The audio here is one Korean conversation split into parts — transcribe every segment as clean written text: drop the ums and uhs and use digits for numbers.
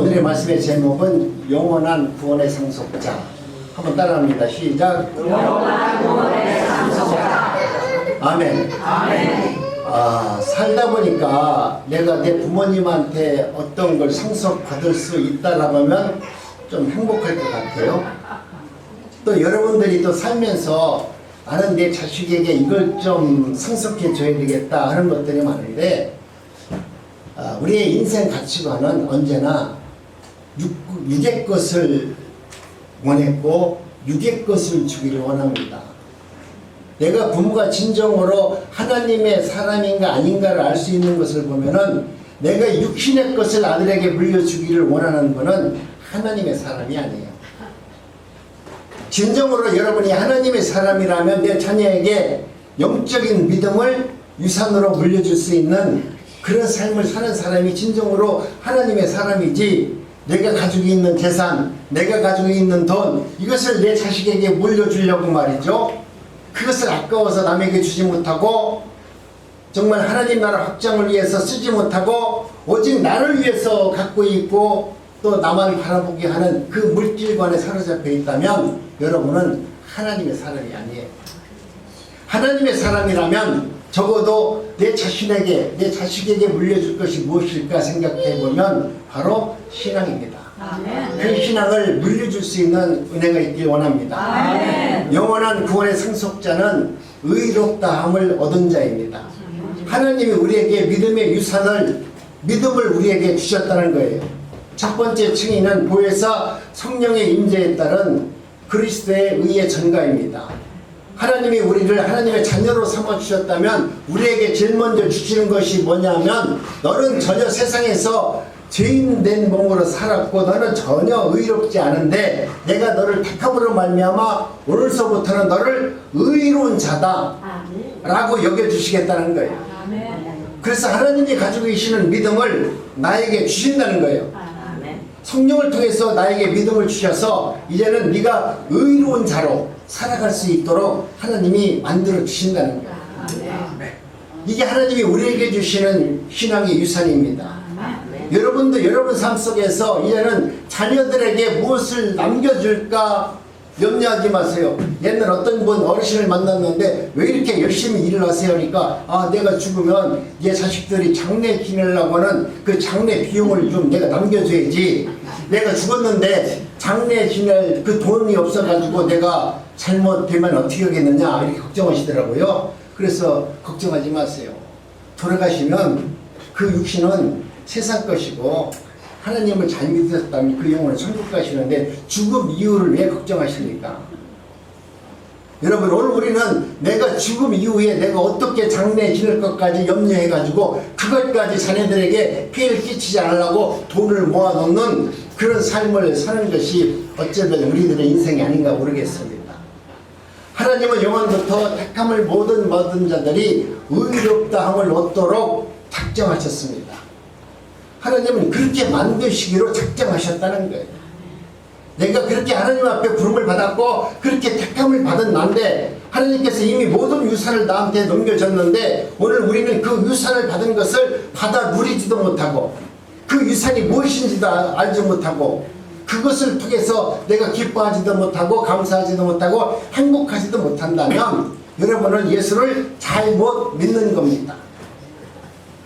오늘의 말씀의 제목은 영원한 구원의 상속자. 한번 따라합니다. 시작. 영원한 구원의 상속자. 아멘. 아멘. 살다 보니까 내가 내 부모님한테 어떤 걸 상속받을 수 있다라고 하면 좀 행복할 것 같아요. 또 여러분들이 또 살면서 나는 내 자식에게 이걸 좀 상속해 줘야 되겠다 하는 것들이 많은데, 우리의 인생 가치관은 언제나 육의 것을 원했고 육의 것을 주기를 원합니다. 내가 부모가 진정으로 하나님의 사람인가 아닌가를 알 수 있는 것을 보면은 내가 육신의 것을 아들에게 물려주기를 원하는 것은 하나님의 사람이 아니에요. 진정으로 여러분이 하나님의 사람이라면 내 자녀에게 영적인 믿음을 유산으로 물려줄 수 있는 그런 삶을 사는 사람이 진정으로 하나님의 사람이지, 내가 가지고 있는 재산, 내가 가지고 있는 돈, 이것을 내 자식에게 물려주려고 말이죠. 그것을 아까워서 남에게 주지 못하고 정말 하나님 나라 확장을 위해서 쓰지 못하고 오직 나를 위해서 갖고 있고 또 나만 바라보게 하는 그 물질관에 사로잡혀 있다면 여러분은 하나님의 사람이 아니에요. 하나님의 사람이라면 적어도 내 자신에게, 내 자식에게 물려줄 것이 무엇일까 생각해 보면 바로 신앙입니다. 아멘. 그 신앙을 물려줄 수 있는 은혜가 있길 원합니다. 아멘. 영원한 구원의 상속자는 의롭다함을 얻은 자입니다. 하나님이 우리에게 믿음의 유산을, 믿음을 우리에게 주셨다는 거예요. 첫 번째 층위는 보혜사 성령의 임재에 따른 그리스도의 의의 전가입니다. 하나님이 우리를 하나님의 자녀로 삼아주셨다면 우리에게 제일 먼저 주시는 것이 뭐냐면, 너는 전혀 세상에서 죄인된 몸으로 살았고 너는 전혀 의롭지 않은데 내가 너를 택함으로 말미암아 오늘서부터는 너를 의로운 자다 라고 여겨주시겠다는 거예요. 그래서 하나님이 가지고 계시는 믿음을 나에게 주신다는 거예요. 성령을 통해서 나에게 믿음을 주셔서 이제는 네가 의로운 자로 살아갈 수 있도록 하나님이 만들어 주신다는 거예요. 이게 하나님이 우리에게 주시는 신앙의 유산입니다. 여러분도 여러분 삶 속에서 이제는 자녀들에게 무엇을 남겨줄까 염려하지 마세요. 옛날 어떤 분 어르신을 만났는데 왜 이렇게 열심히 일을 하세요? 하니까 내가 죽으면 얘 자식들이 장례 지내려고 하는 그 장례 비용을 좀 내가 남겨줘야지. 내가 죽었는데 장례 지낼 그 돈이 없어가지고 내가 잘못되면 어떻게 하겠느냐 이렇게 걱정하시더라고요. 그래서 걱정하지 마세요. 돌아가시면 그 육신은 세상 것이고 하나님을 잘 믿으셨다면 그 영혼은 천국 가시는데 죽음 이후를 왜 걱정하십니까? 여러분, 오늘 우리는 내가 죽음 이후에 내가 어떻게 장례 지낼 것까지 염려해가지고 그것까지 자녀들에게 피해를 끼치지 않으려고 돈을 모아놓는 그런 삶을 사는 것이 어쩌면 우리들의 인생이 아닌가 모르겠습니다. 하나님은 영원부터 택함을 모든 자들이 의롭다함을 얻도록 작정하셨습니다. 하나님은 그렇게 만드시기로 작정하셨다는 거예요. 내가 그렇게 하나님 앞에 부름을 받았고 그렇게 택함을 받은 난데 하나님께서 이미 모든 유산을 나한테 넘겨줬는데 오늘 우리는 그 유산을 받은 것을 받아 누리지도 못하고 그 유산이 무엇인지도 알지 못하고 그것을 통해서 내가 기뻐하지도 못하고 감사하지도 못하고 행복하지도 못한다면 여러분은 예수를 잘못 믿는 겁니다.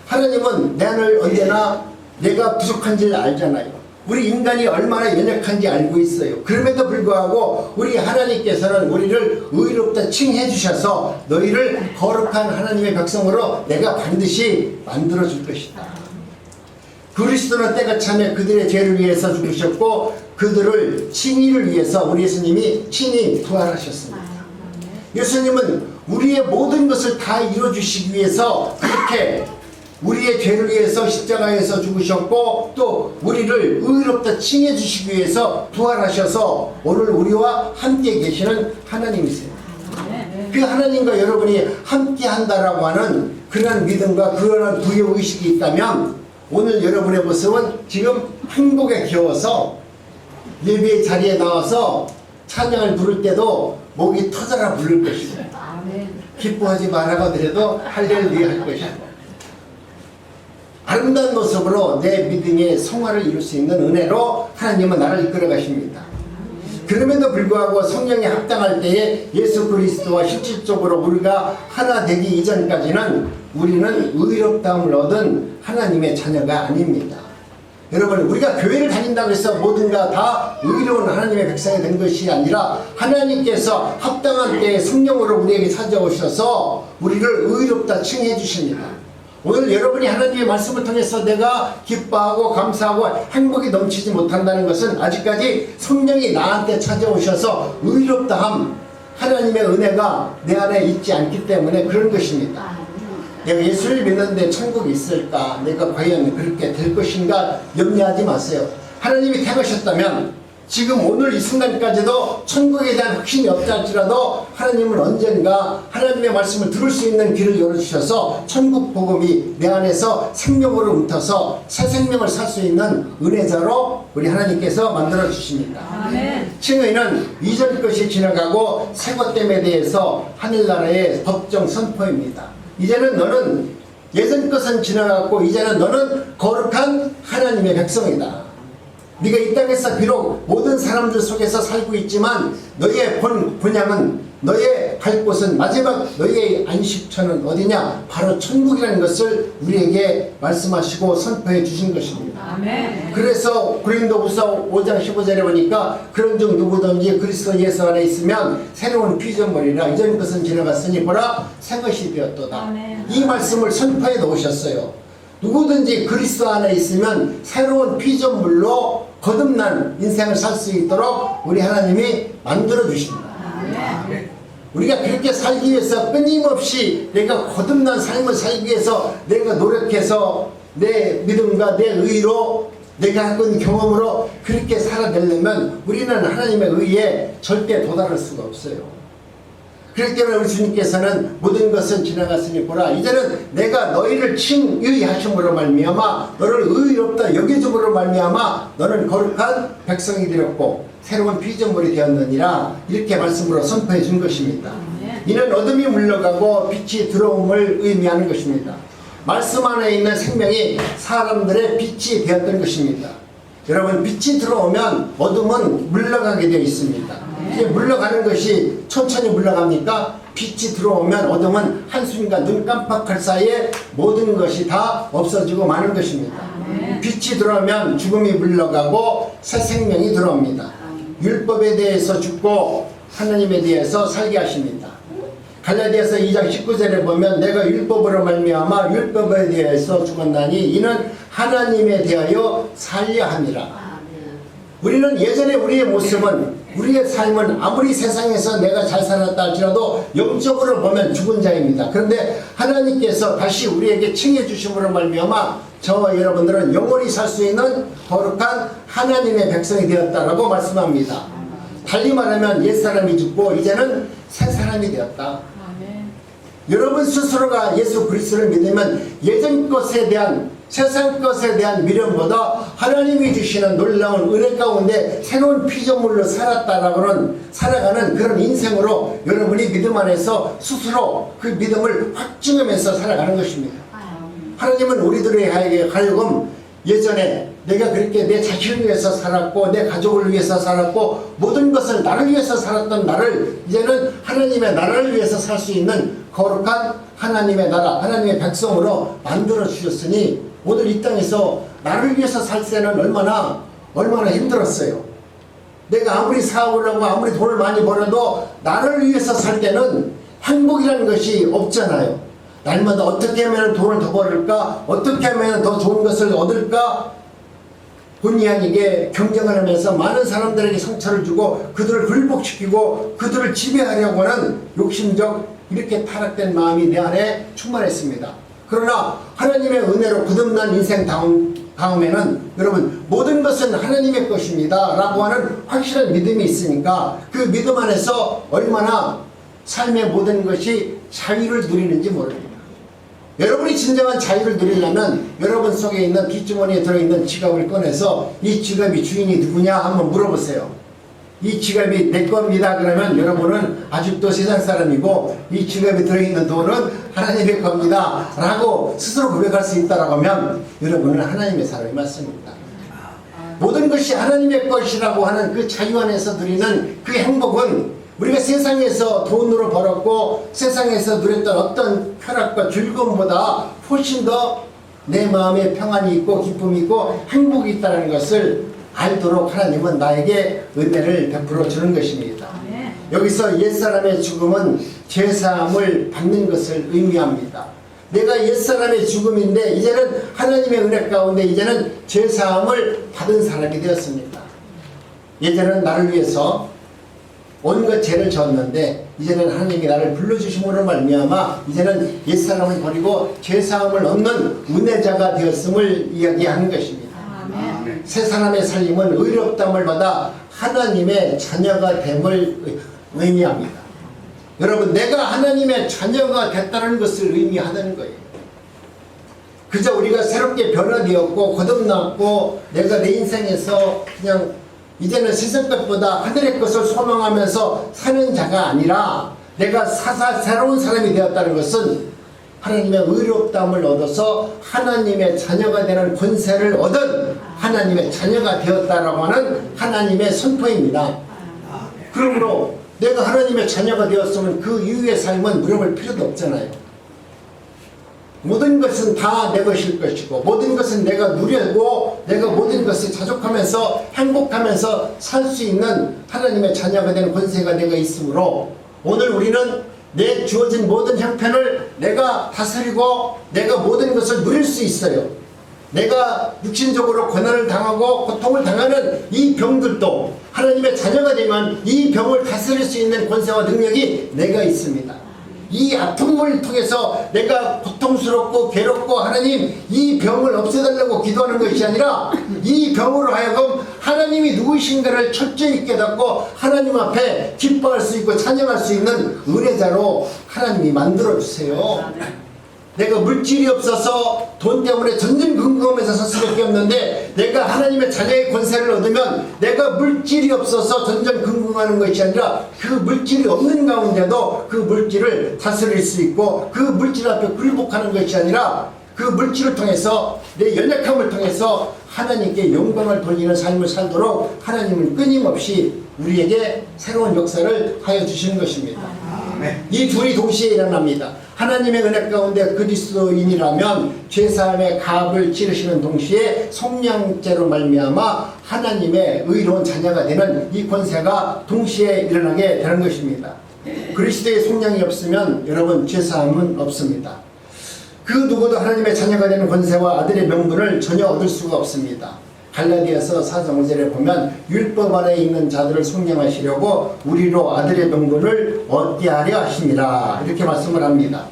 하나님은 나를 언제나 내가 부족한지를 알잖아요. 우리 인간이 얼마나 연약한지 알고 있어요. 그럼에도 불구하고 우리 하나님께서는 우리를 의롭다 칭해 주셔서 너희를 거룩한 하나님의 백성으로 내가 반드시 만들어 줄 것이다. 그리스도는 때가 차면 그들의 죄를 위해서 죽으셨고 그들을 칭의를 위해서 우리 예수님이 친히 부활하셨습니다. 예수님은 우리의 모든 것을 다 이루어주시기 위해서 그렇게 우리의 죄를 위해서 십자가에서 죽으셨고 또 우리를 의롭다 칭해 주시기 위해서 부활하셔서 오늘 우리와 함께 계시는 하나님이세요. 그 하나님과 여러분이 함께 한다라고 하는 그런 믿음과 그런 부여의식이 있다면 오늘 여러분의 모습은 지금 행복에 겨워서 예배의 자리에 나와서 찬양을 부를 때도 목이 터져라 부를 것이고 기뻐하지 말라고 하더라도 할렐루야 할 것이고 아름다운 모습으로 내 믿음의 성화를 이룰 수 있는 은혜로 하나님은 나를 이끌어 가십니다. 그럼에도 불구하고 성령에 합당할 때에 예수 그리스도와 실질적으로 우리가 하나 되기 이전까지는 우리는 의롭다함을 얻은 하나님의 자녀가 아닙니다. 여러분, 우리가 교회를 다닌다고 해서 모든가 다 의로운 하나님의 백성이 된 것이 아니라 하나님께서 합당한 때에 성령으로 우리에게 찾아오셔서 우리를 의롭다 칭해 주십니다. 오늘 여러분이 하나님의 말씀을 통해서 내가 기뻐하고 감사하고 행복이 넘치지 못한다는 것은 아직까지 성령이 나한테 찾아오셔서 의롭다함, 하나님의 은혜가 내 안에 있지 않기 때문에 그런 것입니다. 내가 예수를 믿는데 천국이 있을까? 내가 과연 그렇게 될 것인가? 염려하지 마세요. 하나님이 택하셨다면 지금 오늘 이 순간까지도 천국에 대한 확신이 없다 할지라도 하나님은 언젠가 하나님의 말씀을 들을 수 있는 길을 열어주셔서 천국 복음이 내 안에서 생명으로 움터서 새 생명을 살 수 있는 은혜자로 우리 하나님께서 만들어 주십니다. 아멘. 칭의는 이전 것이 지나가고 새 것됨에 대해서 하늘나라의 법정 선포입니다. 이제는 너는 예전 것은 지나갔고 이제는 너는 거룩한 하나님의 백성이다. 네가 이 땅에서 비록 모든 사람들 속에서 살고 있지만 너의 본향은 너의 갈 곳은 마지막 너의 안식처는 어디냐? 바로 천국이라는 것을 우리에게 말씀하시고 선포해 주신 것입니다. 아멘. 그래서 고린도후서 5장 15절에 보니까 그런즉 누구든지 그리스도 예수 안에 있으면 새로운 피조물이라 이전 것은 지나갔으니 보라 새 것이 되었도다. 아멘. 이 말씀을 선포해 놓으셨어요. 누구든지 그리스도 안에 있으면 새로운 피조물로 거듭난 인생을 살 수 있도록 우리 하나님이 만들어 주십니다. 아멘. 우리가 그렇게 살기 위해서 끊임없이 내가 거듭난 삶을 살기 위해서 내가 노력해서 내 믿음과 내 의로 내가 갖고 있는 경험으로 그렇게 살아내려면 우리는 하나님의 의에 절대 도달할 수가 없어요. 그렇기 때문에 우리 주님께서는 모든 것은 지나갔으니 보라 이제는 내가 너희를 칭의하심으로 말미암아 너를 의롭다 여겨줌으로 말미암아 너는 거룩한 백성이 되었고 새로운 피조물이 되었느니라 이렇게 말씀으로 선포해 준 것입니다. 이는 어둠이 물러가고 빛이 들어옴을 의미하는 것입니다. 말씀 안에 있는 생명이 사람들의 빛이 되었던 것입니다. 여러분, 빛이 들어오면 어둠은 물러가게 되어 있습니다. 이게 물러가는 것이 천천히 물러갑니까? 빛이 들어오면 어둠은 한순간 눈 깜빡할 사이에 모든 것이 다 없어지고 마는 것입니다. 빛이 들어오면 죽음이 물러가고 새 생명이 들어옵니다. 율법에 대해서 죽고 하나님에 대해서 살게 하십니다. 갈라디아서 2장 19절에 보면 내가 율법으로 말미암아 율법에 대해서 죽었나니 이는 하나님에 대하여 살려 함이라. 우리는 예전에 우리의 모습은 우리의 삶은 아무리 세상에서 내가 잘 살았다 할지라도 영적으로 보면 죽은 자입니다. 그런데 하나님께서 다시 우리에게 칭해 주심으로 말미암아 저와 여러분들은 영원히 살 수 있는 거룩한 하나님의 백성이 되었다라고 말씀합니다. 달리 말하면 옛사람이 죽고 이제는 새 사람이 되었다. 여러분 스스로가 예수 그리스도를 믿으면 예전 것에 대한 세상 것에 대한 미련보다 하나님이 주시는 놀라운 은혜 가운데 새로운 피조물로 살아가는 그런 인생으로 여러분이 믿음 안에서 스스로 그 믿음을 확증하면서 살아가는 것입니다. 하나님은 우리들에게 하여금 예전에 내가 그렇게 내 자신을 위해서 살았고 내 가족을 위해서 살았고 모든 것을 나를 위해서 살았던 나를 이제는 하나님의 나라를 위해서 살 수 있는 거룩한 하나님의 나라, 하나님의 백성으로 만들어 주셨으니 오늘 이 땅에서 나를 위해서 살 때는 얼마나 힘들었어요. 내가 아무리 사업을 하고 아무리 돈을 많이 벌어도 나를 위해서 살 때는 행복이라는 것이 없잖아요. 날마다 어떻게 하면 돈을 더 벌을까? 어떻게 하면 더 좋은 것을 얻을까? 본의 아니게 경쟁을 하면서 많은 사람들에게 상처를 주고 그들을 굴복시키고 그들을 지배하려고 하는 욕심적 이렇게 타락된 마음이 내 안에 충만했습니다. 그러나 하나님의 은혜로 거듭난 인생 다음에는 여러분 모든 것은 하나님의 것입니다 라고 하는 확실한 믿음이 있으니까 그 믿음 안에서 얼마나 삶의 모든 것이 자유를 누리는지 모릅니다. 여러분이 진정한 자유를 누리려면 여러분 속에 있는 뒷주머니에 들어있는 지갑을 꺼내서 이 지갑이 주인이 누구냐 한번 물어보세요. 이 지갑이 내 겁니다. 그러면 여러분은 아직도 세상 사람이고 이 지갑에 들어있는 돈은 하나님의 겁니다. 라고 스스로 고백할 수 있다라고 하면 여러분은 하나님의 사람이 맞습니다. 모든 것이 하나님의 것이라고 하는 그 자유 안에서 누리는 그 행복은 우리가 세상에서 돈으로 벌었고 세상에서 누렸던 어떤 쾌락과 즐거움보다 훨씬 더 내 마음에 평안이 있고 기쁨이 있고 행복이 있다는 것을 알도록 하나님은 나에게 은혜를 베풀어 주는 것입니다. 여기서 옛사람의 죽음은 죄사함을 받는 것을 의미합니다. 내가 옛사람의 죽음인데 이제는 하나님의 은혜 가운데 이제는 죄사함을 받은 사람이 되었습니다. 예전에는 나를 위해서 온갖 죄를 졌는데 이제는 하나님이 나를 불러주심으로 말미암아 이제는 옛사람을 버리고 죄사함을 얻는 은혜자가 되었음을 이야기하는 것입니다. 아멘. 새 사람의 살림은 의롭다함을 받아 하나님의 자녀가 됨을 의미합니다. 여러분, 내가 하나님의 자녀가 됐다는 것을 의미하는 거예요. 그저 우리가 새롭게 변화되었고 거듭났고 내가 내 인생에서 그냥 이제는 세상 것보다 하늘의 것을 소망하면서 사는 자가 아니라 내가 새로운 사람이 되었다는 것은 하나님의 의롭다함을 얻어서 하나님의 자녀가 되는 권세를 얻은 하나님의 자녀가 되었다라고 하는 하나님의 선포입니다. 그러므로 내가 하나님의 자녀가 되었으면 그 이후의 삶은 물어볼 필요도 없잖아요. 모든 것은 다 내 것일 것이고 모든 것은 내가 누리고 내가 모든 것을 자족하면서 행복하면서 살 수 있는 하나님의 자녀가 되는 권세가 내가 있으므로 오늘 우리는 내 주어진 모든 형편을 내가 다스리고 내가 모든 것을 누릴 수 있어요. 내가 육신적으로 고난을 당하고 고통을 당하는 이 병들도 하나님의 자녀가 되면 이 병을 다스릴 수 있는 권세와 능력이 내가 있습니다. 이 아픔을 통해서 내가 고통스럽고 괴롭고 하나님 이 병을 없애달라고 기도하는 것이 아니라 이 병으로 하여금 하나님이 누구신가를 철저히 깨닫고 하나님 앞에 기뻐할 수 있고 찬양할 수 있는 은혜자로 하나님이 만들어주세요. 내가 물질이 없어서 돈 때문에 전전긍긍하면서 살 수밖에 없는데 내가 하나님의 자녀의 권세를 얻으면 내가 물질이 없어서 전전긍긍하는 것이 아니라 그 물질이 없는 가운데도 그 물질을 다스릴 수 있고 그 물질 앞에 굴복하는 것이 아니라 그 물질을 통해서 내 연약함을 통해서 하나님께 영광을 돌리는 삶을 살도록 하나님은 끊임없이 우리에게 새로운 역사를 하여 주시는 것입니다. 이 둘이 동시에 일어납니다. 하나님의 은혜 가운데 그리스도인이라면 죄사함의 값을 치르시는 동시에 속량죄로 말미암아 하나님의 의로운 자녀가 되는 이 권세가 동시에 일어나게 되는 것입니다. 그리스도의 속량이 없으면 여러분 죄사함은 없습니다. 그 누구도 하나님의 자녀가 되는 권세와 아들의 명분을 전혀 얻을 수가 없습니다. 갈라디아서 4장 5절에 보면 율법 아래에 있는 자들을 속량하시려고 우리로 아들의 명분을 얻게 하려 하시니라 이렇게 말씀을 합니다.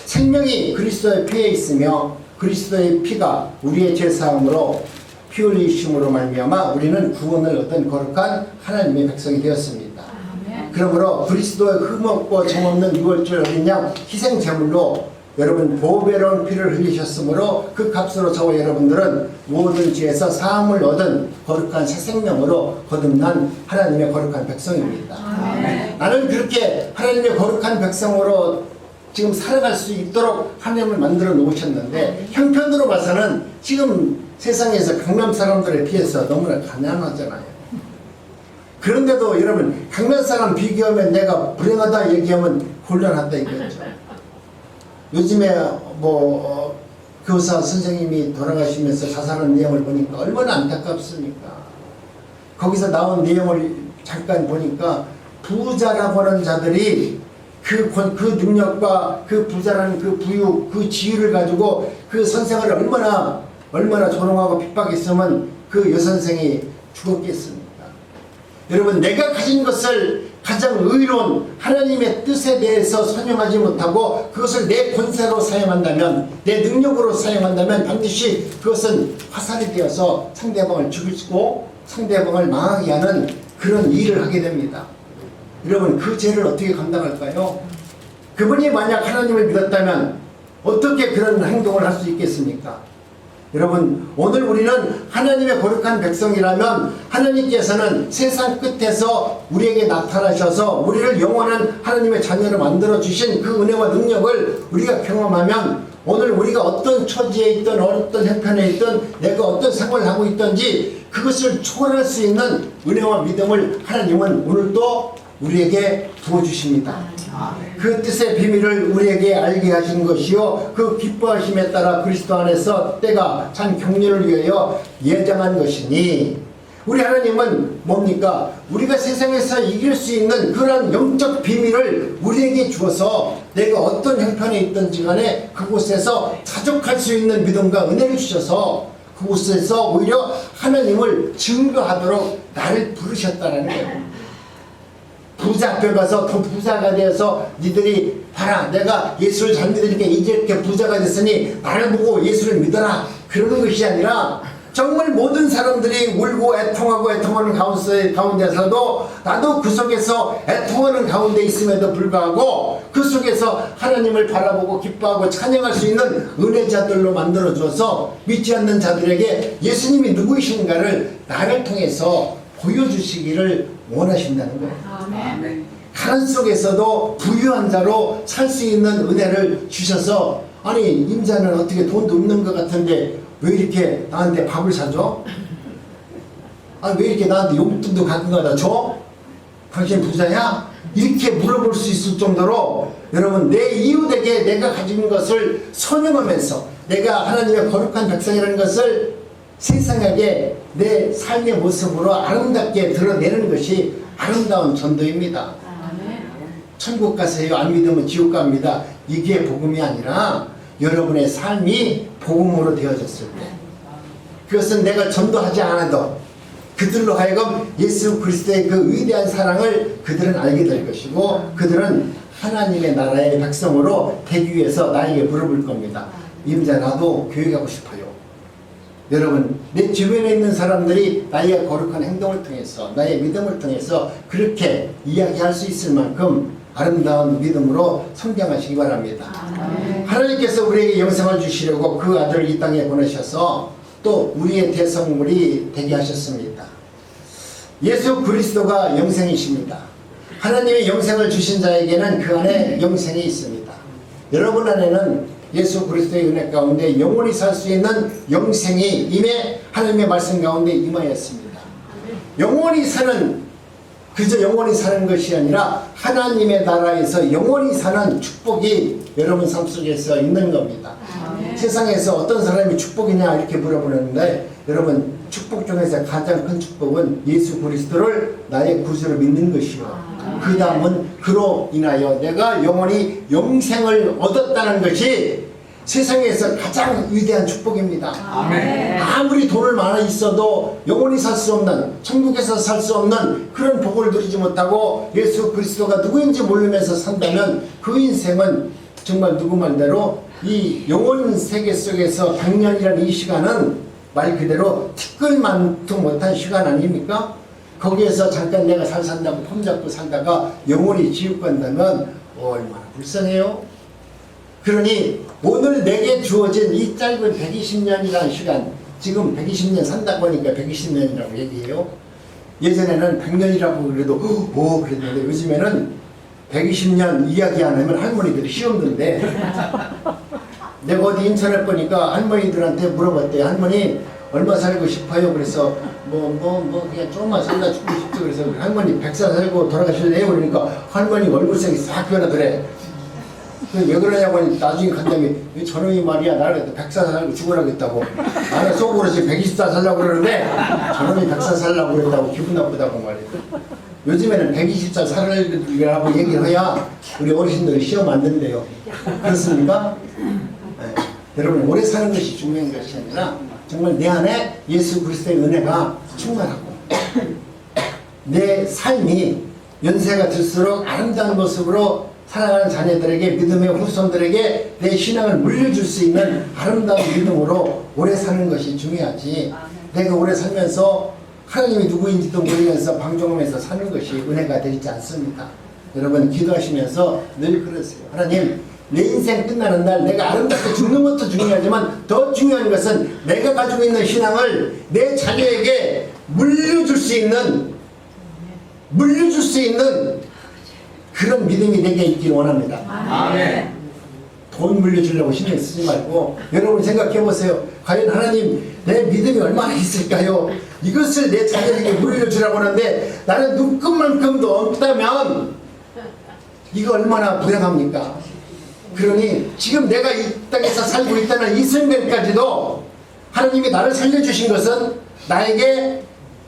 생명이 그리스도의 피에 있으며 그리스도의 피가 우리의 죄사함으로 피 흘리심으로 말미암아 우리는 구원을 얻은 거룩한 하나님의 백성이 되었습니다. 그러므로 그리스도의 흠없고 정없는 유월절 어린 양 희생 제물로 여러분 보배로운 피를 흘리셨으므로 그 값으로 저와 여러분들은 모든 죄에서 사함을 얻은 거룩한 새 생명으로 거듭난 하나님의 거룩한 백성입니다. 나는 그렇게 하나님의 거룩한 백성으로 지금 살아갈 수 있도록 하나님을 만들어 놓으셨는데 형편으로 봐서는 지금 세상에서 강남 사람들에 비해서 너무나 가난하잖아요. 그런데도 여러분 강남 사람 비교하면 내가 불행하다 얘기하면 곤란하다 이거죠. 요즘에 교사 선생님이 돌아가시면서 자살한 내용을 보니까 얼마나 안타깝습니까? 거기서 나온 내용을 잠깐 보니까 부자라고 하는 자들이 그 능력과 그 부자라는 그 부유, 그 지위를 가지고 그 선생을 얼마나 조롱하고 핍박했으면 그 여선생이 죽었겠습니까? 여러분, 내가 가진 것을 가장 의로운 하나님의 뜻에 대해서 선용하지 못하고 그것을 내 권세로 사용한다면, 내 능력으로 사용한다면 반드시 그것은 화살이 되어서 상대방을 죽이고 상대방을 망하게 하는 그런 일을 하게 됩니다. 여러분, 그 죄를 어떻게 감당할까요? 그분이 만약 하나님을 믿었다면 어떻게 그런 행동을 할 수 있겠습니까? 여러분, 오늘 우리는 하나님의 거룩한 백성이라면 하나님께서는 세상 끝에서 우리에게 나타나셔서 우리를 영원한 하나님의 자녀로 만들어 주신 그 은혜와 능력을 우리가 경험하면 오늘 우리가 어떤 처지에 있든 어떤 형편에 있든 내가 어떤 생활을 하고 있든지 그것을 초월할 수 있는 은혜와 믿음을 하나님은 오늘도 우리에게 부어주십니다. 그 뜻의 비밀을 우리에게 알게 하신 것이요 그 기뻐하심에 따라 그리스도 안에서 때가 참 경륜을 위하여 예정한 것이니 우리 하나님은 뭡니까? 우리가 세상에서 이길 수 있는 그런 영적 비밀을 우리에게 주어서 내가 어떤 형편에 있든지 간에 그곳에서 자족할 수 있는 믿음과 은혜를 주셔서 그곳에서 오히려 하나님을 증거하도록 나를 부르셨다는 거예요. 부자 앞에 가서 더 부자가 되어서 니들이 봐라 내가 예수를 잘 믿으니까 이제 이렇게 부자가 됐으니 나를 보고 예수를 믿어라 그러는 것이 아니라 정말 모든 사람들이 울고 애통하는 가운데서도 나도 그 속에서 애통하는 가운데 있음에도 불구하고 그 속에서 하나님을 바라보고 기뻐하고 찬양할 수 있는 은혜자들로 만들어 주어서 믿지 않는 자들에게 예수님이 누구이신가를 나를 통해서 보여주시기를 원하신다는 거예요. 아멘. 가난 속에서도 부유한 자로 살 수 있는 은혜를 주셔서 아니 임자는 어떻게 돈도 없는 것 같은데 왜 이렇게 나한테 밥을 사줘? 아니 왜 이렇게 나한테 용돈도 가끔가다 줘? 당신 부자야? 이렇게 물어볼 수 있을 정도로 여러분 내 이웃에게 내가 가진 것을 선영하면서 내가 하나님의 거룩한 백성이라는 것을 세상에게 내 삶의 모습으로 아름답게 드러내는 것이 아름다운 전도입니다. 천국 가세요. 안 믿으면 지옥 갑니다. 이게 복음이 아니라 여러분의 삶이 복음으로 되어졌을 때 그것은 내가 전도하지 않아도 그들로 하여금 예수 그리스도의 그 위대한 사랑을 그들은 알게 될 것이고 그들은 하나님의 나라의 백성으로 되기 위해서 나에게 물어볼 겁니다. 임자 나도 교회 가고 싶어요. 여러분 내 주변에 있는 사람들이 나의 거룩한 행동을 통해서 나의 믿음을 통해서 그렇게 이야기할 수 있을 만큼 아름다운 믿음으로 성장하시기 바랍니다. 하나님께서 우리에게 영생을 주시려고 그 아들을 이 땅에 보내셔서 또 우리의 대성물이 되게 하셨습니다. 예수 그리스도가 영생이십니다. 하나님의 영생을 주신 자에게는 그 안에 영생이 있습니다. 여러분 안에는 예수 그리스도의 은혜 가운데 영원히 살 수 있는 영생이 임해 하나님의 말씀 가운데 임하였습니다. 영원히 사는 그저 영원히 사는 것이 아니라 하나님의 나라에서 영원히 사는 축복이 여러분 삶 속에서 있는 겁니다. 세상에서 어떤 사람이 축복이냐 이렇게 물어보는데 여러분 축복 중에서 가장 큰 축복은 예수 그리스도를 나의 구주로 믿는 것이요 그 다음은 그로 인하여 내가 영원히 영생을 얻었다는 것이 세상에서 가장 위대한 축복입니다. 아멘. 아무리 돈을 많이 있어도 영원히 살 수 없는 천국에서 살 수 없는 그런 복을 누리지 못하고 예수 그리스도가 누구인지 모르면서 산다면 그 인생은 정말 누구 말대로 이 영원 세계 속에서 100년이라는 이 시간은 말 그대로 티끌만도 못한 시간 아닙니까? 거기에서 잠깐 내가 산다고 폼 잡고 살다가 영원히 지옥 간다면 얼마나 불쌍해요. 그러니 오늘 내게 주어진 이 짧은 120년이라는 시간 지금 120년 산다고 하니까 120년이라고 얘기해요. 예전에는 100년이라고 그래도 그랬는데 요즘에는 120년 이야기 안 하면 할머니들이 시험 든대. 내가 어디 인터넷 보니까 할머니들한테 물어봤대요. 할머니 얼마 살고 싶어요? 그래서 그냥 조금만 살다 죽고 싶죠. 그래서 할머니 100살 살고 돌아가실래요? 그러니까 할머니 얼굴색이 싹 변하더래. 왜 그러냐고 하니 나중에 간다며 저놈이 말이야 나를 100살 살고 죽으라겠다고 나는 속으로 지금 120살 살라고 그러는데 저놈이 100살 살라고 그랬다고 기분 나쁘다고 말이야. 요즘에는 120살 살으라고 얘기를 해야 우리 어르신들이 시험 안 된대요. 그렇습니까? 네. 여러분 오래 사는 것이 중요한 것이 아니라 정말 내 안에 예수 그리스도의 은혜가 충만하고 내 삶이 연세가 들수록 아름다운 모습으로 사랑하는 자녀들에게 믿음의 후손들에게 내 신앙을 물려줄 수 있는 아름다운 믿음으로 오래 사는 것이 중요하지. 내가 오래 살면서 하나님이 누구인지도 모르면서 방종하면서 사는 것이 은혜가 되지 않습니다. 여러분 기도하시면서 늘 그러세요. 하나님 내 인생 끝나는 날 내가 아름답게 죽는 것도 중요하지만 더 중요한 것은 내가 가지고 있는 신앙을 내 자녀에게 물려줄 수 있는 그런 믿음이 내게 있기를 원합니다. 아멘. 돈 물려주려고 신경 쓰지 말고 여러분 생각해 보세요. 과연 하나님 내 믿음이 얼마나 있을까요? 이것을 내 자녀에게 물려주라고 하는데 나는 눈끝만큼도 없다면 이거 얼마나 불행합니까? 그러니 지금 내가 이 땅에서 살고 있다는 이 순간까지도 하나님이 나를 살려주신 것은 나에게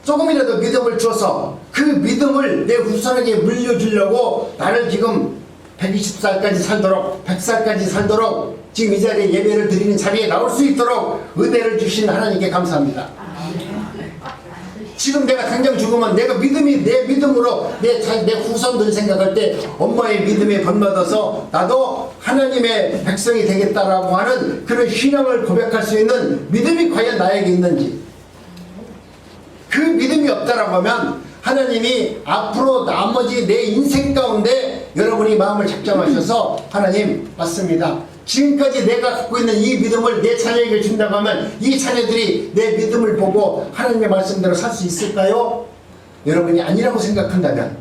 조금이라도 믿음을 줘서 그 믿음을 내 후손에게 물려주려고 나를 지금 120살까지 살도록 100살까지 살도록 지금 이 자리에 예배를 드리는 자리에 나올 수 있도록 은혜를 주신 하나님께 감사합니다. 지금 내가 당장 죽으면 내가 믿음이 내 믿음으로 내 후손들 생각할 때 엄마의 믿음에 본받아서 나도 하나님의 백성이 되겠다라고 하는 그런 신앙을 고백할 수 있는 믿음이 과연 나에게 있는지, 그 믿음이 없다라고 하면 하나님이 앞으로 나머지 내 인생 가운데 여러분이 마음을 작정하셔서 하나님 맞습니다. 지금까지 내가 갖고 있는 이 믿음을 내 자녀에게 준다고 하면 이 자녀들이 내 믿음을 보고 하나님의 말씀대로 살 수 있을까요? 여러분이 아니라고 생각한다면,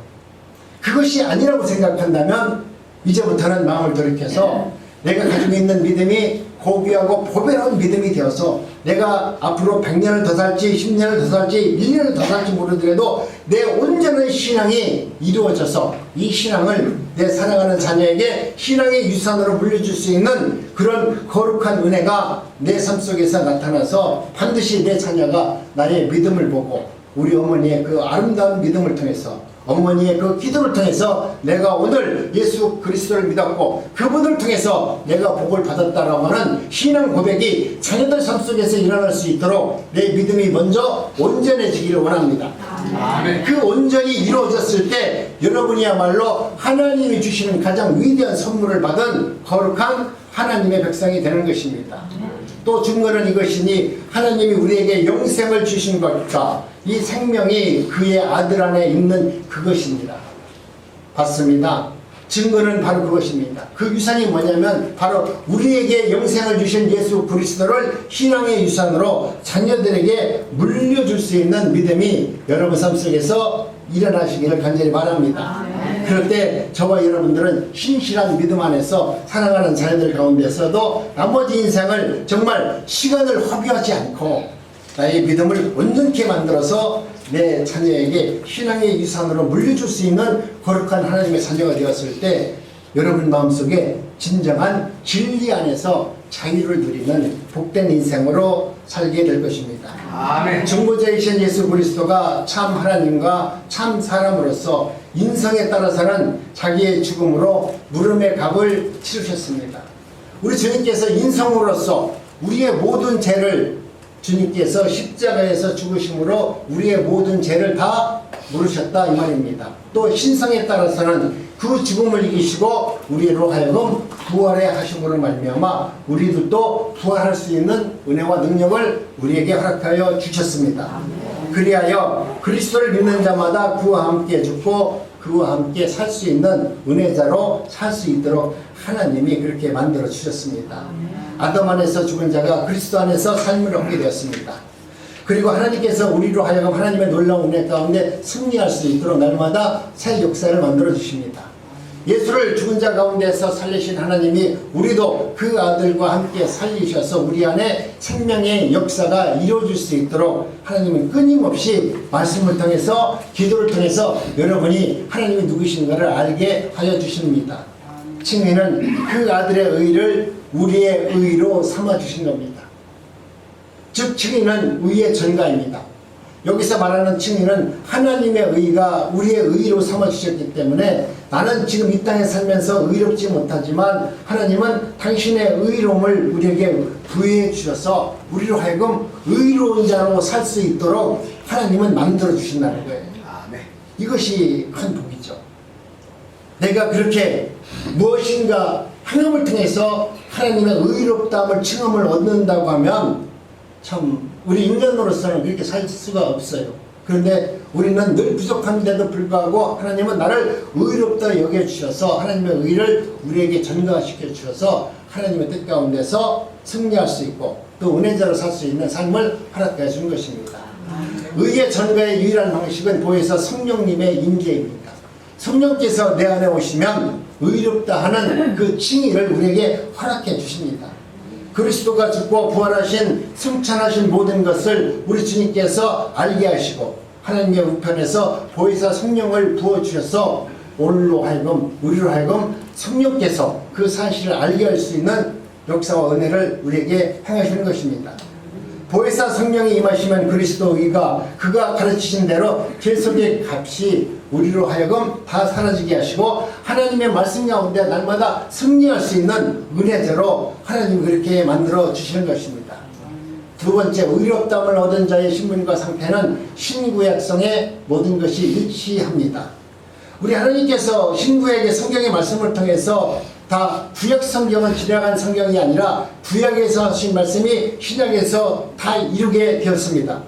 그것이 아니라고 생각한다면 이제부터는 마음을 돌이켜서 내가 가지고 있는 믿음이 고귀하고 보배로운 믿음이 되어서 내가 앞으로 100년을 더 살지 10년을 더 살지 1년을 더 살지 모르더라도 내 온전한 신앙이 이루어져서 이 신앙을 내 사랑하는 자녀에게 신앙의 유산으로 물려줄 수 있는 그런 거룩한 은혜가 내 삶 속에서 나타나서 반드시 내 자녀가 나의 믿음을 보고 우리 어머니의 그 아름다운 믿음을 통해서 어머니의 그 기도를 통해서 내가 오늘 예수 그리스도를 믿었고 그분을 통해서 내가 복을 받았다라고 하는 신앙 고백이 자녀들 삶 속에서 일어날 수 있도록 내 믿음이 먼저 온전해지기를 원합니다. 아멘. 그 온전히 이루어졌을 때 여러분이야말로 하나님이 주시는 가장 위대한 선물을 받은 거룩한 하나님의 백성이 되는 것입니다. 또 증거는 이것이니 하나님이 우리에게 영생을 주신 것과 이 생명이 그의 아들 안에 있는 그것입니다. 봤습니다. 증거는 바로 그것입니다. 그 유산이 뭐냐면 바로 우리에게 영생을 주신 예수 그리스도를 신앙의 유산으로 자녀들에게 물려줄 수 있는 믿음이 여러분 삶 속에서 일어나시기를 간절히 바랍니다. 그럴 때 저와 여러분들은 신실한 믿음 안에서 사랑하는 자녀들 가운데서도 나머지 인생을 정말 시간을 허비하지 않고 나의 믿음을 온전케 만들어서 내 자녀에게 신앙의 유산으로 물려줄 수 있는 거룩한 하나님의 자녀가 되었을 때 여러분 마음속에 진정한 진리 안에서 자유를 누리는 복된 인생으로 살게 될 것입니다. 아멘. 중보자이신 예수 그리스도가 참 하나님과 참 사람으로서 인성에 따라서는 자기의 죽음으로 물음의 값을 치르셨습니다. 우리 주님께서 인성으로서 우리의 모든 죄를 주님께서 십자가에서 죽으심으로 우리의 모든 죄를 다 물으셨다 이 말입니다. 또 신성에 따라서는 그 죽음을 이기시고 우리로 하여금 부활의 하심으로 말미암아 우리들도 부활할 수 있는 은혜와 능력을 우리에게 허락하여 주셨습니다. 그리하여 그리스도를 믿는 자마다 그와 함께 죽고 그와 함께 살 수 있는 은혜자로 살 수 있도록 하나님이 그렇게 만들어 주셨습니다. 아담 안에서 죽은 자가 그리스도 안에서 삶을 얻게 되었습니다. 그리고 하나님께서 우리로 하여금 하나님의 놀라운 은혜 가운데 승리할 수 있도록 날마다 새 역사를 만들어 주십니다. 예수를 죽은 자 가운데서 살리신 하나님이 우리도 그 아들과 함께 살리셔서 우리 안에 생명의 역사가 이루어질 수 있도록 하나님은 끊임없이 말씀을 통해서 기도를 통해서 여러분이 하나님이 누구신가를 알게 하여 주십니다. 칭의는 그 아들의 의를 우리의 의로 삼아 주신 겁니다. 즉 칭의는 의의 전가입니다. 여기서 말하는 칭의는 하나님의 의가 우리의 의로 삼아 주셨기 때문에 나는 지금 이 땅에 살면서 의롭지 못하지만 하나님은 당신의 의로움을 우리에게 부여해 주셔서 우리로 하여금 의로운 자로 살 수 있도록 하나님은 만들어 주신다는 거예요. 아멘. 이것이 큰 복이죠. 내가 그렇게 무엇인가 행함을 통해서 하나님의 의롭다함을 칭함을 얻는다고 하면 참 우리 인간으로서는 그렇게 살 수가 없어요. 그런데 우리는 늘 부족한데도 불구하고 하나님은 나를 의롭다 여겨주셔서 하나님의 의를 우리에게 전가시켜 주셔서 하나님의 뜻 가운데서 승리할 수 있고 또 은혜자로 살 수 있는 삶을 허락해 주는 것입니다. 의의 전가의 유일한 방식은 보혜사 성령님의 임재입니다. 성령께서 내 안에 오시면 의롭다 하는 그 칭의를 우리에게 허락해 주십니다. 그리스도가 죽고 부활하신 승천하신 모든 것을 우리 주님께서 알게 하시고 하나님의 우편에서 보혜사 성령을 부어주셔서 오늘로 하여금 우리로 하여금 성령께서 그 사실을 알게 할 수 있는 역사와 은혜를 우리에게 행하시는 것입니다. 보혜사 성령이 임하시면 그리스도 의가 그가 가르치신 대로 계속의 값이 우리로 하여금 다 사라지게 하시고 하나님의 말씀 가운데 날마다 승리할 수 있는 은혜대로 하나님이 그렇게 만들어 주시는 것입니다. 두 번째, 의롭다함을 얻은 자의 신분과 상태는 신구약성의 모든 것이 일치합니다. 우리 하나님께서 신구에게 성경의 말씀을 통해서 다 구약 성경은 지나간 성경이 아니라 구약에서 하신 말씀이 신약에서 다 이루게 되었습니다.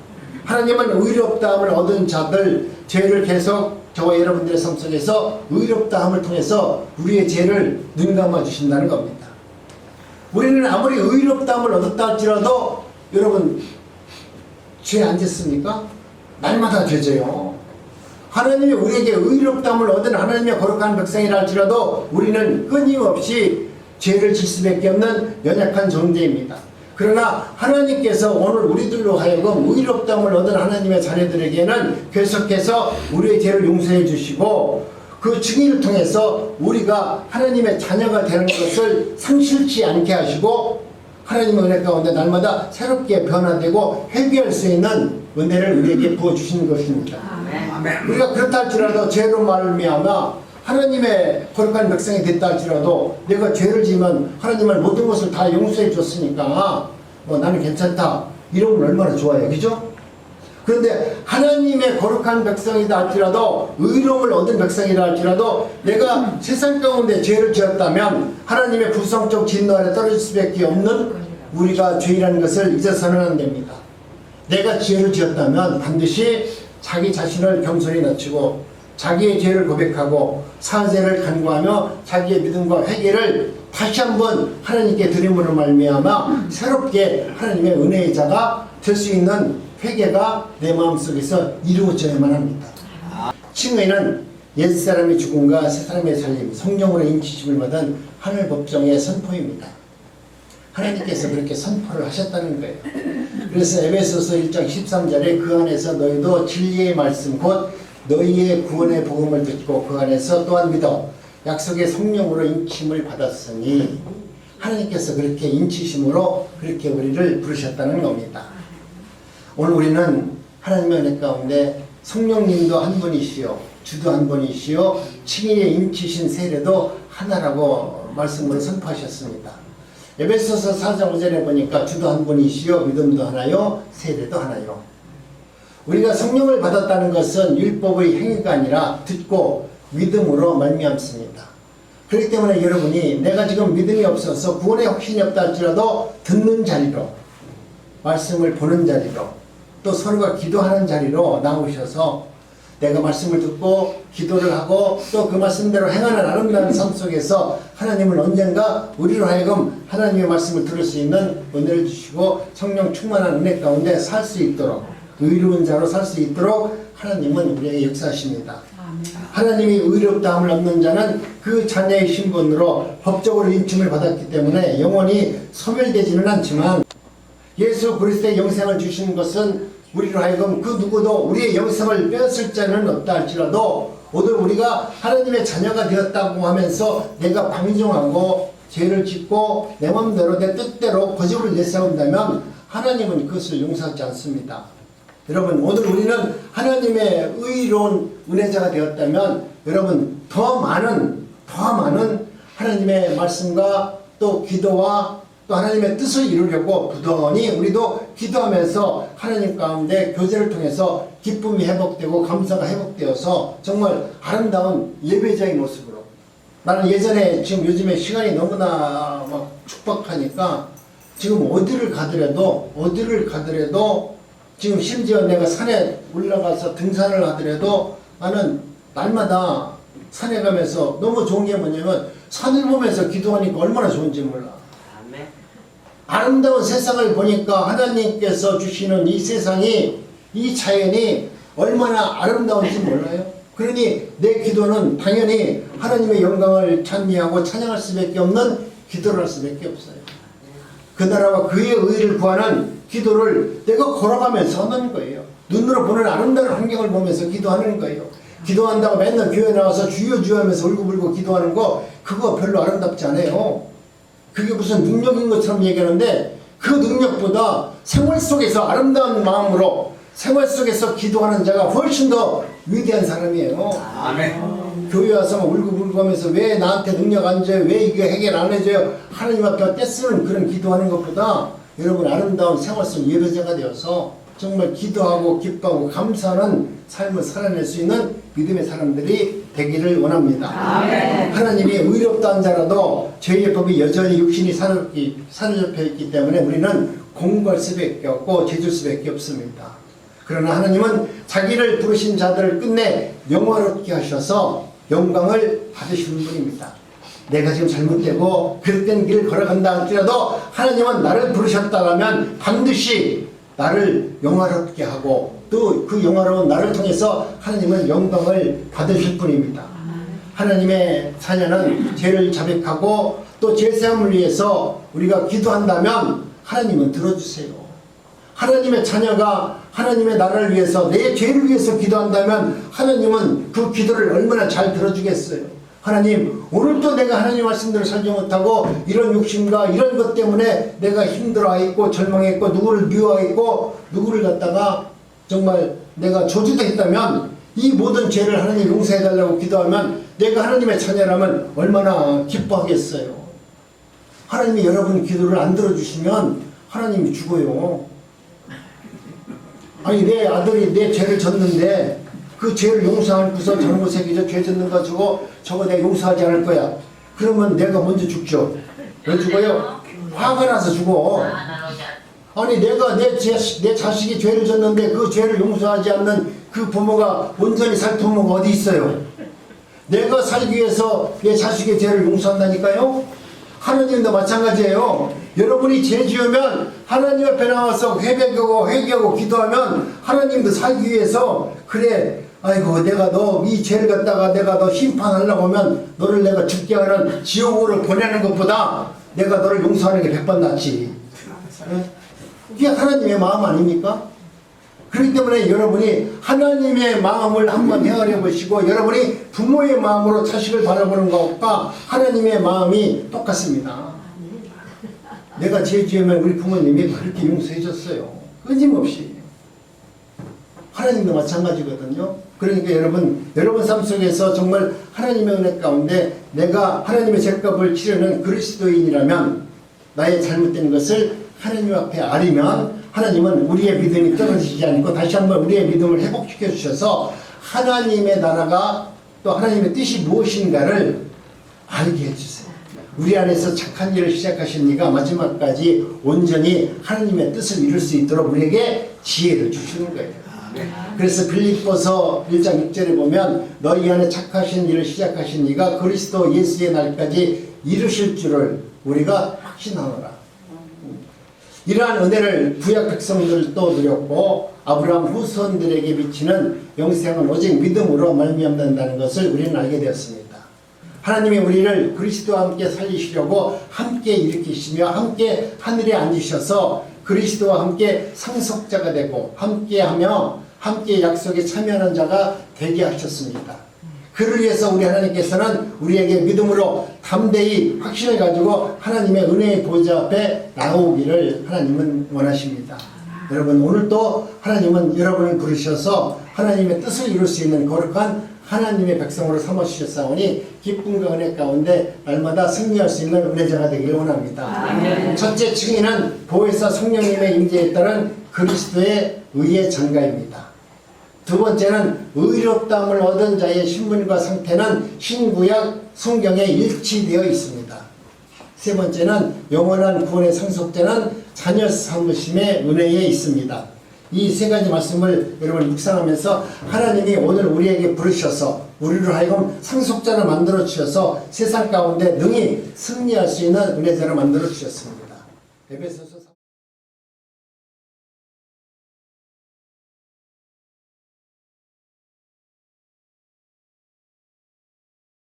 하나님은 의롭다함을 얻은 자들 죄를 계속 저와 여러분들의 삶 속에서 의롭다함을 통해서 우리의 죄를 눈감아 주신다는 겁니다. 우리는 아무리 의롭다함을 얻었다 할지라도 여러분 죄 안 짓습니까? 날마다 죄져요. 하나님이 우리에게 의롭다함을 얻은 하나님의 거룩한 백성이라 할지라도 우리는 끊임없이 죄를 질 수밖에 없는 연약한 존재입니다. 그러나 하나님께서 오늘 우리들로 하여금 의롭다함을 얻은 하나님의 자녀들에게는 계속해서 우리의 죄를 용서해 주시고 그 증인을 통해서 우리가 하나님의 자녀가 되는 것을 상실치 않게 하시고 하나님의 은혜 가운데 날마다 새롭게 변화되고 회개할 수 있는 은혜를 우리에게 부어주시는 것입니다. 우리가 그렇다 할지라도 죄로 말미암아 하나님의 거룩한 백성이 됐다 할지라도 내가 죄를 지으면 하나님은 모든 것을 다 용서해 줬으니까 나는 괜찮다 이러면 얼마나 좋아요, 그죠? 그런데 하나님의 거룩한 백성이다 할지라도 의로움을 얻은 백성이다 할지라도 내가 세상 가운데 죄를 지었다면 하나님의 구성적 진노 아래 떨어질 수밖에 없는 우리가 죄라는 것을 잊어서는 안 됩니다. 내가 죄를 지었다면 반드시 자기 자신을 겸손히 낮추고 자기의 죄를 고백하고 사죄를 간구하며 자기의 믿음과 회개를 다시 한번 하나님께 드림으로 말미암아 새롭게 하나님의 은혜의 자가 될 수 있는 회개가 내 마음속에서 이루어져야만 합니다. 칭의는 옛사람의 죽음과 새사람의 살림, 성령으로 인치심을 받은 하늘 법정의 선포입니다. 하나님께서 그렇게 선포를 하셨다는 거예요. 그래서 에베소서 1장 13절에 그 안에서 너희도 진리의 말씀 곧 너희의 구원의 복음을 듣고 그 안에서 또한 믿어 약속의 성령으로 인침을 받았으니 하나님께서 그렇게 인치심으로 그렇게 우리를 부르셨다는 겁니다. 오늘 우리는 하나님의 은혜 가운데 성령님도 한 분이시요 주도 한 분이시요 칭의의 인치신 세례도 하나라고 말씀으로 선포하셨습니다. 에베소서 4장 5절에 보니까 주도 한 분이시요 믿음도 하나요 세례도 하나요. 우리가 성령을 받았다는 것은 율법의 행위가 아니라 듣고 믿음으로 말미암습니다. 그렇기 때문에 여러분이 내가 지금 믿음이 없어서 구원의 확신이 없다 할지라도 듣는 자리로 말씀을 보는 자리로 또 서로가 기도하는 자리로 나오셔서 내가 말씀을 듣고 기도를 하고 또 그 말씀대로 행하는 아름다운 삶 속에서 하나님은 언젠가 우리로 하여금 하나님의 말씀을 들을 수 있는 은혜를 주시고 성령 충만한 은혜 가운데 살 수 있도록 의로운 자로 살 수 있도록 하나님은 우리에게 역사하십니다. 하나님이 의롭다함을 얻는 자는 그 자녀의 신분으로 법적으로 인침을 받았기 때문에 영원히 소멸되지는 않지만 예수 그리스도의 영생을 주신 것은 우리로 하여금 그 누구도 우리의 영생을 빼앗을 자는 없다 할지라도 오늘 우리가 하나님의 자녀가 되었다고 하면서 내가 방종하고 죄를 짓고 내 마음대로 내 뜻대로 고집을 내세운다면 하나님은 그것을 용서하지 않습니다. 여러분 오늘 우리는 하나님의 의로운 은혜자가 되었다면 여러분 더 많은 하나님의 말씀과 또 기도와 또 하나님의 뜻을 이루려고 부단히 우리도 기도하면서 하나님 가운데 교제를 통해서 기쁨이 회복되고 감사가 회복되어서 정말 아름다운 예배자의 모습으로 나는 예전에 지금 요즘에 시간이 너무나 막 촉박하니까 지금 어디를 가더라도 지금 심지어 내가 산에 올라가서 등산을 하더라도 나는 날마다 산에 가면서 너무 좋은 게 뭐냐면 산을 보면서 기도하니까 얼마나 좋은지 몰라. 아름다운 세상을 보니까 하나님께서 주시는 이 세상이, 이 자연이 얼마나 아름다운지 몰라요. 그러니 내 기도는 당연히 하나님의 영광을 찬미하고 찬양할 수밖에 없는 기도를 할 수밖에 없어요. 그 나라와 그의 의를 구하는 기도를 내가 걸어가면서 하는 거예요. 눈으로 보는 아름다운 환경을 보면서 기도하는 거예요. 기도한다고 맨날 교회 나와서 주여 주여 하면서 울고불고 기도하는 거, 그거 별로 아름답지 않아요. 그게 무슨 능력인 것처럼 얘기하는데, 그 능력보다 생활 속에서 아름다운 마음으로 생활 속에서 기도하는 자가 훨씬 더 위대한 사람이에요. 아멘. 교회 와서 막 울고불고 하면서 왜 나한테 능력 안 줘요? 왜 이거 해결 안 해줘요? 하나님 앞에 떼쓰는 그런 기도하는 것보다 여러분 아름다운 생활 속 예배자가 되어서 정말 기도하고 기뻐하고 감사하는 삶을 살아낼 수 있는 믿음의 사람들이 되기를 원합니다. 아멘. 하나님이 의롭다 한 자라도 죄의 법이 여전히 육신이 사로잡혀 있기 때문에 우리는 공부할 수밖에 없고 죄질 수밖에 없습니다. 그러나 하나님은 자기를 부르신 자들을 끝내 영화롭게 하셔서 영광을 받으시는 분입니다. 내가 지금 잘못되고 그릇된 길을 걸어간다 할지라도 하나님은 나를 부르셨다면 반드시 나를 영화롭게 하고 또 그 영화로운 나를 통해서 하나님은 영광을 받으실 분입니다. 하나님의 자녀는 죄를 자백하고 또 죄사함을 위해서 우리가 기도한다면 하나님은 들어주세요. 하나님의 자녀가 하나님의 나라를 위해서 내 죄를 위해서 기도한다면 하나님은 그 기도를 얼마나 잘 들어주겠어요. 하나님, 오늘도 내가 하나님 말씀대로 살지 못하고 이런 욕심과 이런 것 때문에 내가 힘들어하고 절망했고 누구를 미워했고 누구를 갖다가 정말 내가 저주됐다면 이 모든 죄를 하나님 용서해달라고 기도하면 내가 하나님의 자녀라면 얼마나 기뻐하겠어요. 하나님이 여러분 기도를 안 들어주시면 하나님이 죽어요. 아니 내 아들이 내 죄를 졌는데 그 죄를 용서하고서 저런 거 새끼죠. 죄 짓는 거 주고 저거 내가 용서하지 않을 거야. 그러면 내가 먼저 죽죠. 왜 죽어요? 화가 나서 죽어. 아니 내가 내 자식이 죄를 졌는데 그 죄를 용서하지 않는 그 부모가 온전히 살 부모가 어디 있어요? 내가 살기 위해서 내 자식의 죄를 용서한다니까요. 하나님도 마찬가지예요. 여러분이 죄 지으면 하나님 앞에 나와서 회개하고 기도하면 하나님도 살기 위해서 그래 아이고 내가 너 이 죄를 갖다가 내가 너 심판하려고 하면 너를 내가 죽게 하는 지옥으로 보내는 것보다 내가 너를 용서하는 게 100번 낫지. 그게 하나님의 마음 아닙니까? 그렇기 때문에 여러분이 하나님의 마음을 한번 헤아려 보시고 여러분이 부모의 마음으로 자식을 바라보는 것과 하나님의 마음이 똑같습니다. 내가 죄 지으면 우리 부모님이 그렇게 용서해 줬어요. 끊임없이. 하나님도 마찬가지거든요. 그러니까 여러분 삶 속에서 정말 하나님의 은혜 가운데 내가 하나님의 죄값을 치르는 그리스도인이라면 나의 잘못된 것을 하나님 앞에 아리면 하나님은 우리의 믿음이 떨어지지 않고 다시 한번 우리의 믿음을 회복시켜 주셔서 하나님의 나라가 또 하나님의 뜻이 무엇인가를 알게 해주세요. 우리 안에서 착한 일을 시작하신 이가 마지막까지 온전히 하나님의 뜻을 이룰 수 있도록 우리에게 지혜를 주시는 거예요. 그래서 빌립보서 1장 6절에 보면 너희 안에 착하신 일을 시작하신 이가 그리스도 예수의 날까지 이루실 줄을 우리가 확신하노라. 이러한 은혜를 구약 백성들도 누렸고 아브라함 후손들에게 비치는 영생은 오직 믿음으로 말미암는다는 것을 우리는 알게 되었습니다. 하나님이 우리를 그리스도와 함께 살리시려고 함께 일으키시며 함께 하늘에 앉으셔서 그리스도와 함께 상속자가 되고 함께하며 함께 약속에 참여하는 자가 되게 하셨습니다. 그를 위해서 우리 하나님께서는 우리에게 믿음으로 담대히 확신을 가지고 하나님의 은혜의 보좌 앞에 나오기를 하나님은 원하십니다. 여러분 오늘도 하나님은 여러분을 부르셔서 하나님의 뜻을 이룰 수 있는 거룩한 하나님의 백성으로 삼아주셨사오니 기쁨과 은혜 가운데 날마다 승리할 수 있는 은혜자가 되기를 원합니다. 첫째 증인은 보혜사 성령님의 임재에 따른 그리스도의 의의 장가입니다. 두 번째는 의롭다함을 얻은 자의 신분과 상태는 신구약 성경에 일치되어 있습니다. 세 번째는 영원한 구원의 상속자는 자녀 삼으심의 은혜에 있습니다. 이 세 가지 말씀을 여러분 묵상하면서 하나님이 오늘 우리에게 부르셔서 우리로 하여금 상속자를 만들어 주셔서 세상 가운데 능히 승리할 수 있는 은혜자를 만들어 주셨습니다. 에베소서